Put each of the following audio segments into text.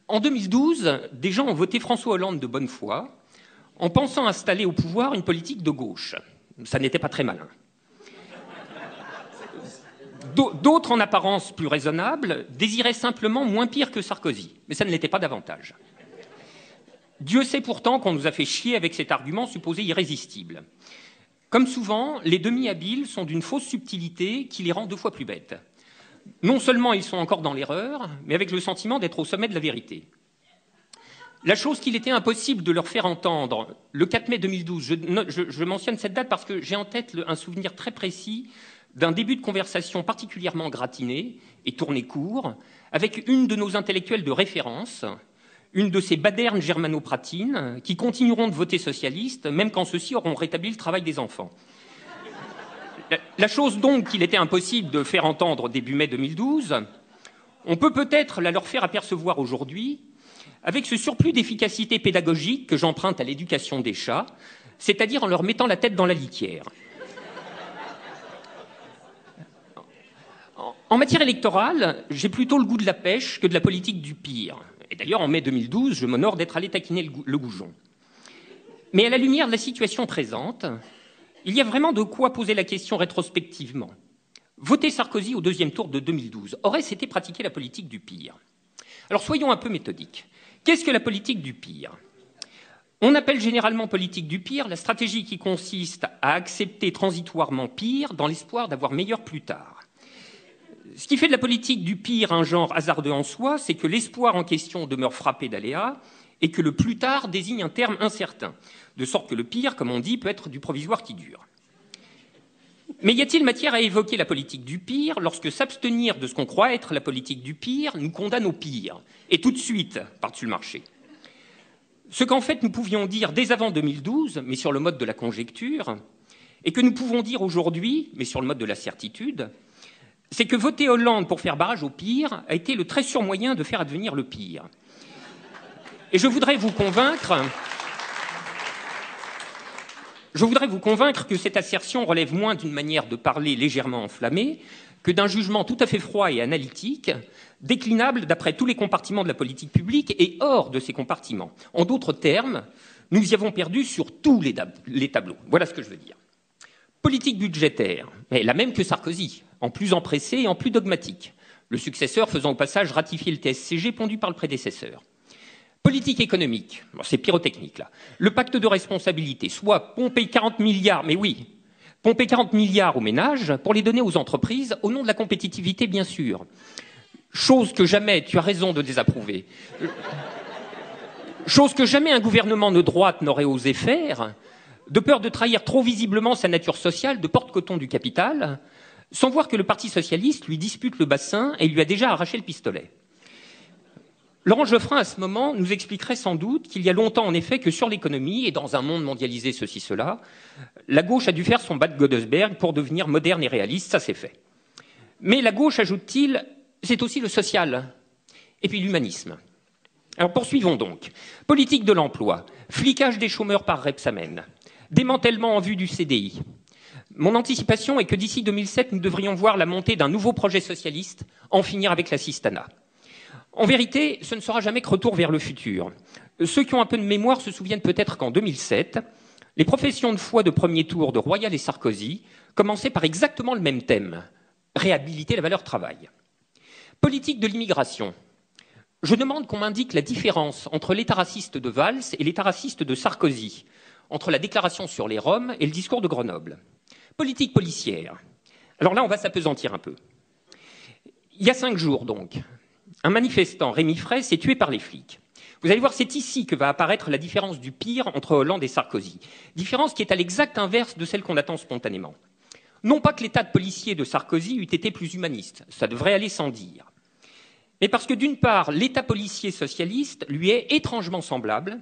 En 2012, des gens ont voté François Hollande de bonne foi en pensant installer au pouvoir une politique de gauche. Ça n'était pas très malin. D'autres, en apparence plus raisonnables, désiraient simplement moins pire que Sarkozy. Mais ça ne l'était pas davantage. Dieu sait pourtant qu'on nous a fait chier avec cet argument supposé irrésistible. Comme souvent, les demi-habiles sont d'une fausse subtilité qui les rend 2 fois plus bêtes. Non seulement ils sont encore dans l'erreur, mais avec le sentiment d'être au sommet de la vérité. La chose qu'il était impossible de leur faire entendre, le 4 mai 2012, je mentionne cette date parce que j'ai en tête un souvenir très précis d'un début de conversation particulièrement gratiné et tourné court, avec une de nos intellectuelles de référence, une de ces badernes germanopratines qui continueront de voter socialiste, même quand ceux-ci auront rétabli le travail des enfants. La chose donc qu'il était impossible de faire entendre début mai 2012, on peut peut-être la leur faire apercevoir aujourd'hui avec ce surplus d'efficacité pédagogique que j'emprunte à l'éducation des chats, c'est-à-dire en leur mettant la tête dans la litière. En matière électorale, j'ai plutôt le goût de la pêche que de la politique du pire. Et d'ailleurs, en mai 2012, je m'honore d'être allé taquiner le goujon. Mais à la lumière de la situation présente, il y a vraiment de quoi poser la question rétrospectivement. Voter Sarkozy au 2e tour de 2012, aurait-ce été pratiquer la politique du pire? Alors soyons un peu méthodiques. Qu'est-ce que la politique du pire? On appelle généralement politique du pire la stratégie qui consiste à accepter transitoirement pire dans l'espoir d'avoir meilleur plus tard. Ce qui fait de la politique du pire un genre hasardeux en soi, c'est que l'espoir en question demeure frappé d'aléas et que le plus tard désigne un terme incertain, de sorte que le pire, comme on dit, peut être du provisoire qui dure. Mais y a-t-il matière à évoquer la politique du pire lorsque s'abstenir de ce qu'on croit être la politique du pire nous condamne au pire, et tout de suite par-dessus le marché? Ce qu'en fait nous pouvions dire dès avant 2012, mais sur le mode de la conjecture, et que nous pouvons dire aujourd'hui, mais sur le mode de la certitude, c'est que voter Hollande pour faire barrage au pire a été le très sûr moyen de faire advenir le pire. Et je voudrais vous convaincre que cette assertion relève moins d'une manière de parler légèrement enflammée que d'un jugement tout à fait froid et analytique, déclinable d'après tous les compartiments de la politique publique et hors de ces compartiments. En d'autres termes, nous y avons perdu sur tous les tableaux. Voilà ce que je veux dire. Politique budgétaire, mais la même que Sarkozy, en plus empressé et en plus dogmatique, le successeur faisant au passage ratifier le TSCG pondu par le prédécesseur. Politique économique, bon, c'est pyrotechnique là, le pacte de responsabilité, soit pomper 40 milliards, mais oui, pomper 40 milliards aux ménages pour les donner aux entreprises au nom de la compétitivité bien sûr. Chose que jamais, tu as raison de désapprouver, chose que jamais un gouvernement de droite n'aurait osé faire, de peur de trahir trop visiblement sa nature sociale de porte-coton du capital, sans voir que le Parti socialiste lui dispute le bassin et lui a déjà arraché le pistolet. Laurent Geoffrin, à ce moment, nous expliquerait sans doute qu'il y a longtemps, en effet, que sur l'économie, et dans un monde mondialisé ceci, cela, la gauche a dû faire son bas de Godesberg pour devenir moderne et réaliste, ça c'est fait. Mais la gauche, ajoute-t-il, c'est aussi le social, et puis l'humanisme. Alors poursuivons donc. Politique de l'emploi, flicage des chômeurs par Rebsamen, démantèlement en vue du CDI. Mon anticipation est que d'ici 2007, nous devrions voir la montée d'un nouveau projet socialiste, en finir avec l'assistanat. En vérité, ce ne sera jamais que retour vers le futur. Ceux qui ont un peu de mémoire se souviennent peut-être qu'en 2007, les professions de foi de premier tour de Royal et Sarkozy commençaient par exactement le même thème, réhabiliter la valeur travail. Politique de l'immigration. Je demande qu'on m'indique la différence entre l'état raciste de Valls et l'état raciste de Sarkozy, entre la déclaration sur les Roms et le discours de Grenoble. Politique policière. Alors là, on va s'apesantir un peu. Il y a 5 jours, donc, un manifestant, Rémi Fraisse, est tué par les flics. Vous allez voir, c'est ici que va apparaître la différence du pire entre Hollande et Sarkozy. Différence qui est à l'exact inverse de celle qu'on attend spontanément. Non pas que l'état de policier de Sarkozy eût été plus humaniste, ça devrait aller sans dire. Mais parce que d'une part, l'état policier socialiste lui est étrangement semblable,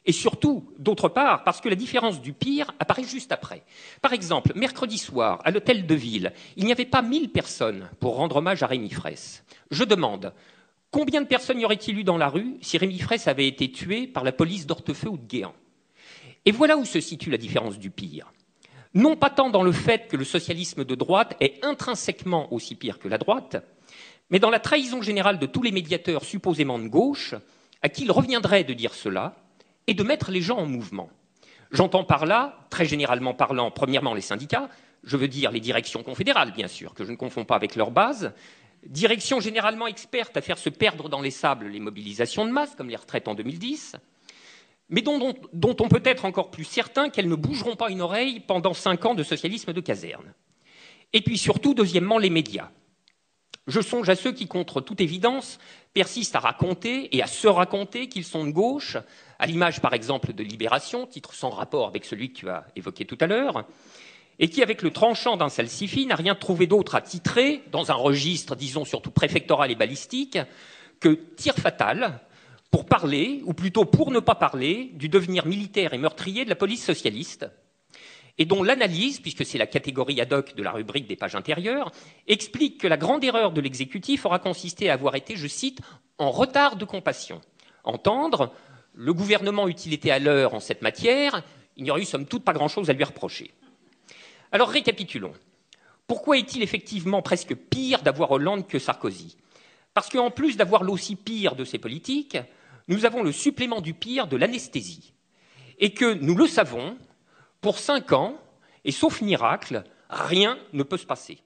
et surtout, d'autre part, parce que la différence du pire apparaît juste après. Par exemple, mercredi soir, à l'hôtel de ville, il n'y avait pas 1000 personnes pour rendre hommage à Rémi Fraisse. Je demande, combien de personnes y aurait-il eu dans la rue si Rémi Fraisse avait été tué par la police d'Hortefeux ou de Guéant? Et voilà où se situe la différence du pire. Non pas tant dans le fait que le socialisme de droite est intrinsèquement aussi pire que la droite, mais dans la trahison générale de tous les médiateurs supposément de gauche, à qui il reviendrait de dire cela et de mettre les gens en mouvement. J'entends par là, très généralement parlant, premièrement les syndicats, je veux dire les directions confédérales, bien sûr, que je ne confonds pas avec leur base, directions généralement expertes à faire se perdre dans les sables les mobilisations de masse, comme les retraites en 2010, mais dont on peut être encore plus certain qu'elles ne bougeront pas une oreille pendant 5 ans de socialisme de caserne. Et puis surtout, deuxièmement, les médias. Je songe à ceux qui, contre toute évidence, persistent à raconter et à se raconter qu'ils sont de gauche, à l'image par exemple de Libération, titre sans rapport avec celui que tu as évoqué tout à l'heure, et qui, avec le tranchant d'un salsifis, n'a rien trouvé d'autre à titrer, dans un registre, disons, surtout préfectoral et balistique, que tir fatal, pour parler, ou plutôt pour ne pas parler, du devenir militaire et meurtrier de la police socialiste, et dont l'analyse, puisque c'est la catégorie ad hoc de la rubrique des pages intérieures, explique que la grande erreur de l'exécutif aura consisté à avoir été, je cite, en retard de compassion. Entendre, le gouvernement eût-il été à l'heure en cette matière, il n'y aurait eu somme toute pas grand-chose à lui reprocher. Alors récapitulons. Pourquoi est-il effectivement presque pire d'avoir Hollande que Sarkozy? Parce qu'en plus d'avoir l'aussi pire de ces politiques, nous avons le supplément du pire de l'anesthésie. Et que, nous le savons, pour 5 ans, et sauf miracle, rien ne peut se passer.